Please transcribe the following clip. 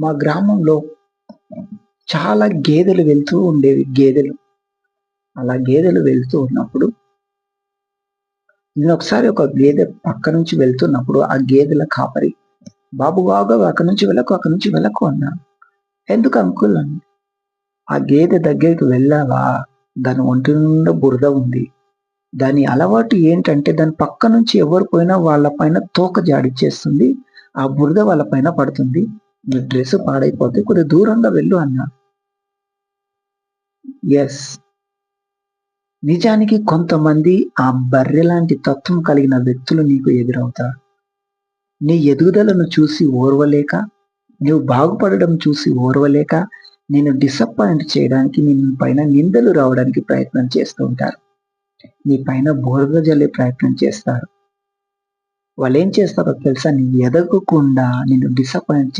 మా గ్రామంలో చాలా గేదెలు వెళ్తూ ఉండేవి. అలా గేదెలు వెళ్తూ ఉన్నప్పుడు, నేనొకసారి ఒక గేదె పక్క నుంచి వెళ్తున్నప్పుడు, ఆ గేదెల కాపరి, "బాబు బాగా అక్కడి నుంచి వెళ్ళకు, అక్కడి నుంచి వెళ్ళకు" అన్నాడు. "ఎందుకు అంకుల్" అని. "ఆ గేదె దగ్గరికి వెళ్ళావా, దాని ఒంటి నిండా బురద ఉంది. దాని అలవాటు ఏంటంటే, దాని పక్క నుంచి ఎవరు పోయినా వాళ్ళ పైన తోక జాడిచ్చేస్తుంది. ఆ బురద వాళ్ళ పైన పడుతుంది. నీ డ్రెస్ పాడైపోద్ది. కొద్దిగా దూరంగా వెళ్ళు" అన్నాడు. యెస్. నిజానికి కొంతమంది ఆ బర్రెలాంటి తత్వం కలిగిన వ్యక్తులు నీకు ఎదురవుతారు. నీ ఎదుగుదలను చూసి ఓర్వలేక, నువ్వు బాగుపడడం చూసి ఓర్వలేక, నిన్ను డిసప్పాయింట్ చేయడానికి, నీ పైన నిందలు రావడానికి ప్రయత్నం చేస్తూ ఉంటారు. నీ పైన బురద జల్లే ప్రయత్నం చేస్తారు. వాళ్ళేం చేస్తారో తెలుసా? నువ్వు ఎదగకుండా నిన్ను డిసప్పాయింట్